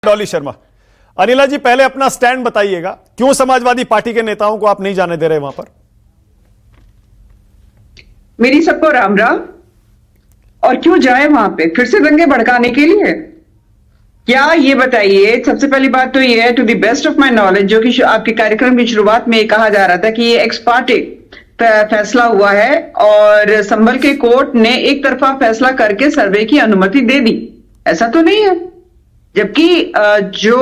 डॉली शर्मा। अनिला जी, पहले अपना स्टैंड बताइएगा, क्यों समाजवादी पार्टी के नेताओं को आप नहीं जाने दे रहे वहां पर? मेरी सबको राम राम। और क्यों जाए वहां पे फिर से दंगे भड़काने के लिए? क्या ये बताइए, सबसे पहली बात तो ये है, to the best of my knowledge, जो कि आपके कार्यक्रम की शुरुआत में कहा जा रहा था कि ये एक्स पार्टी फैसला हुआ है और संभल के कोर्ट ने एक तरफा फैसला करके सर्वे की अनुमति दे दी। ऐसा तो नहीं है। जबकि जो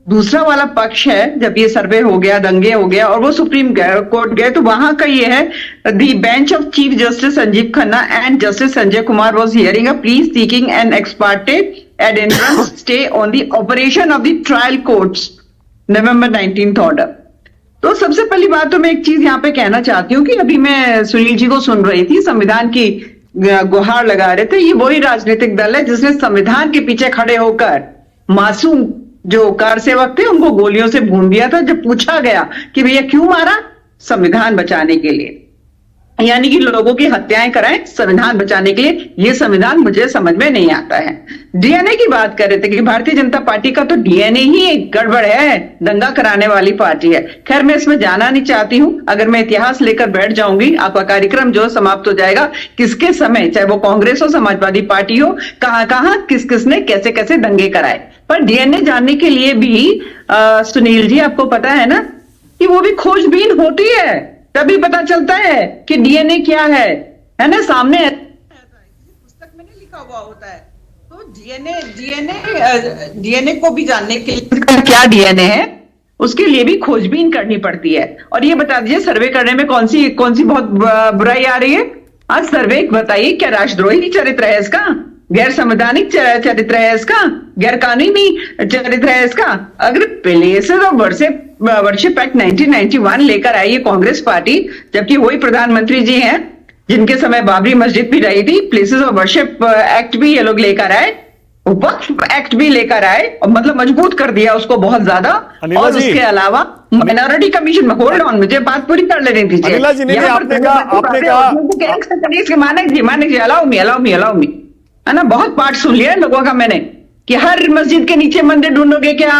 दूसरा वाला पक्ष है, जब ये सर्वे हो गया, दंगे हो गया और वो सुप्रीम कोर्ट गए, तो वहां का ये है, the bench of chief justice Sanjiv Khanna and justice Sanjay Kumar was hearing a plea seeking an ex parte ad interim stay on the operation of the trial court's November 19th order. तो सबसे पहली बात तो मैं एक चीज यहाँ पे कहना चाहती हूँ कि अभी मैं सुनील जी को सुन रही थी, संविधान की गुहार लगा रहे थे। ये वही राजनीतिक दल है जिसने संविधान के पीछे खड़े होकर मासूम जो कार सेवक थे उनको गोलियों से भून दिया था। जब पूछा गया कि भैया क्यों मारा, संविधान बचाने के लिए, यानी कि लोगों की हत्याएं कराएं संविधान बचाने के लिए। यह संविधान मुझे समझ में नहीं आता है। डीएनए की बात कर रहे थे कि भारतीय जनता पार्टी का तो डीएनए ही एक गड़बड़ है, दंगा कराने वाली पार्टी है। खैर, मैं इसमें जाना नहीं चाहती हूं। अगर मैं इतिहास लेकर बैठ जाऊंगी, आपका कार्यक्रम जो समाप्त हो जाएगा। किसके समय, चाहे वो कांग्रेस हो, समाजवादी पार्टी हो, कहां किस किसने कैसे कैसे दंगे कराए। पर डीएनए जानने के लिए भी सुनील जी, आपको पता है ना कि वो भी खोजबीन होती है, तभी पता चलता है कि डीएनए क्या है ना। सामने पुस्तक में नहीं लिखा हुआ होता है। तो डीएनए को भी जानने के लिए क्या डीएनए है, उसके लिए भी खोजबीन करनी पड़ती है। और ये बता दीजिए, सर्वे करने में कौन सी बहुत बुराई आ रही है? आज सर्वे बताइए, क्या राष्ट्रद्रोही चरित्र है इसका? गैर संवैधानिक चरित्र है इसका? गैर कानूनी चरित्र है इसका? अगर प्लेसेस ऑफ वर्शिप एक्ट 1991 लेकर आई है कांग्रेस पार्टी, जबकि वही प्रधानमंत्री जी हैं जिनके समय बाबरी मस्जिद भी रही थी, प्लेसेस ऑफ वर्शिप एक्ट भी ये लोग लेकर आए, वक्फ एक्ट भी लेकर आए और मतलब मजबूत कर दिया उसको बहुत ज्यादा। और उसके अलावा माइनॉरिटी कमीशन में, होल्ड ऑन, मुझे बात पूरी कर लेनी थी। अलाउ मी है ना, बहुत पार्ट सुन लिया लोगों का मैंने कि हर मस्जिद के नीचे मंदिर ढूंढोगे क्या,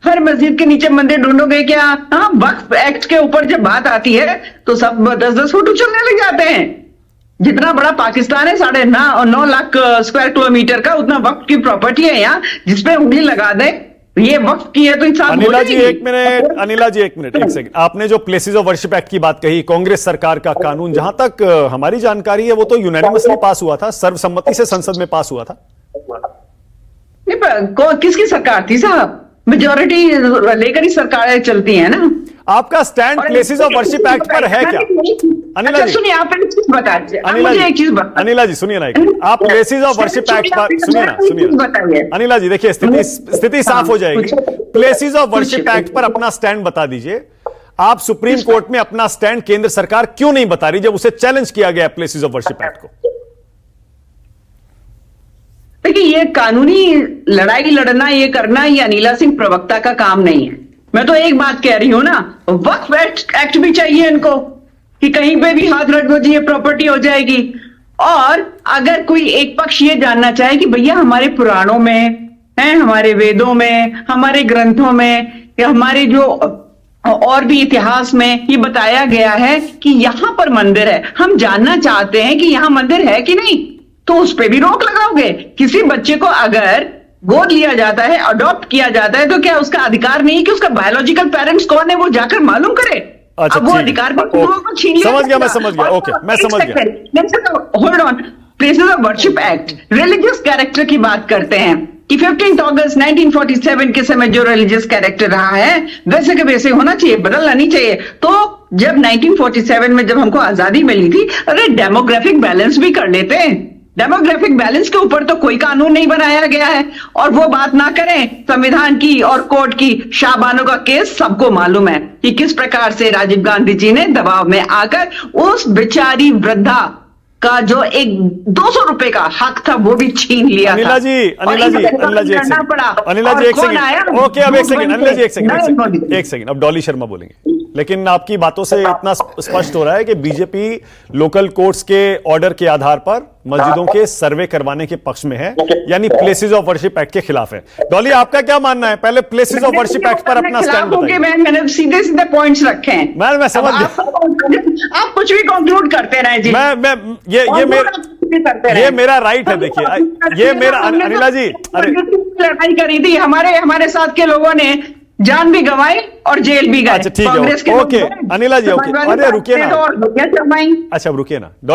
हर मस्जिद के नीचे मंदिर ढूंढोगे क्या। हाँ, वक्फ एक्ट के ऊपर जब बात आती है तो सब 10-10 फुट उछलने लग जाते हैं। जितना बड़ा पाकिस्तान है, 9.5 लाख स्क्वायर किलोमीटर का, उतना वक्फ की प्रॉपर्टी है यहाँ, जिसपे उंगली लगा दे ये वक्फ की है तो इंसान। अनिला जी एक मिनट, एक सेकंड। आपने जो प्लेसेस ऑफ वर्शिप एक्ट की बात कही, कांग्रेस सरकार का कानून, जहां तक हमारी जानकारी है वो तो यूनानिमसली पास हुआ था, सर्वसम्मति से संसद में पास हुआ था। नहीं, पर किसकी सरकार थी साहब? मेजोरिटी लेकर ही सरकारें चलती हैं ना। आपका stand places of worship act पर है क्या? अनिला जी सुनिए, आप एक चीज बता दीजिए। अनिला जी सुनिए ना, आप प्लेसेस ऑफ वर्शिप एक्ट पर सुनिए। अनिला जी देखिए, स्थिति साफ हो जाएगी। प्लेसेस ऑफ वर्शिप एक्ट पर अपना स्टैंड बता दीजिए। आप सुप्रीम कोर्ट में अपना स्टैंड केंद्र सरकार क्यों नहीं बता रही, जब उसे चैलेंज किया गया प्लेसेस ऑफ वर्शिप एक्ट को? देखिए, ये कानूनी लड़ाई लड़ना, ये करना, ये अनिला सिंह प्रवक्ता का काम नहीं है। मैं तो एक बात कह रही हूं ना, वक्फ एक्ट भी चाहिए इनको कि कहीं पे भी हाथ रख दो जी, ये प्रॉपर्टी हो जाएगी। और अगर कोई एक पक्ष ये जानना चाहे कि भैया हमारे पुराणों में है, हमारे वेदों में, हमारे ग्रंथों में, या हमारे जो और भी इतिहास में ये बताया गया है कि यहां पर मंदिर है, हम जानना चाहते हैं कि यहां मंदिर है कि नहीं, तो उस पर भी रोक लगाओगे? किसी बच्चे को अगर गोद लिया जाता है, अडॉप्ट किया जाता है, तो क्या उसका अधिकार नहीं कि उसका बायोलॉजिकल पेरेंट्स कौन है वो जाकर मालूम करे? अच्छा, अब वो अधिकार को छीन लिया। समझ गया, मैं समझ गया। ओके, मैं समझ गया। Hold on, places of worship act religious character की बात करते हैं कि 15 अगस्त 1947 के समय जो रिलीजियस कैरेक्टर रहा है वैसे के वैसे होना चाहिए, बदलना नहीं चाहिए। तो जब 1947 में जब हमको आजादी मिली थी, अरे डेमोग्राफिक बैलेंस भी कर लेते हैं। डेमोग्राफिक बैलेंस के ऊपर तो कोई कानून नहीं बनाया गया है। और वो बात ना करें संविधान की और कोर्ट की। शाहबानो का केस सबको मालूम है कि किस प्रकार से राजीव गांधी जी ने दबाव में आकर उस बेचारी वृद्धा का जो एक 200 रुपए का हक था वो भी छीन लिया। अनिला जी एक सेकंड। ओके, अब एक सेकंड। अनिला जी एक सेकंड, अब डॉली शर्मा बोलेंगे। लेकिन आपकी बातों से इतना स्पष्ट हो रहा है कि बीजेपी लोकल कोर्ट्स के ऑर्डर के आधार पर मस्जिदों के सर्वे करवाने के पक्ष में है, यानी प्लेसेस ऑफ वर्शिप एक्ट के खिलाफ है। डॉली, आपका क्या मानना है? पहले प्लेसेस ऑफ वर्शिप एक्ट पर अपना स्टैंड बताइए। मैंने सीधे सीधे पॉइंट्स रखे हैं। मैं समझ गया। आप कुछ भी कंक्लूड करते रहे जी। ये मेरा राइट है। देखिए, ये मेरा, अनिला जी, अरे लड़ाई करी थी, हमारे साथ के लोगों ने जान भी गंवाई और जेल भी गए। अच्छा, ठीक है, ओके अनिला जी, ओके। अरे रुकिए ना, अच्छा रुकिए ना।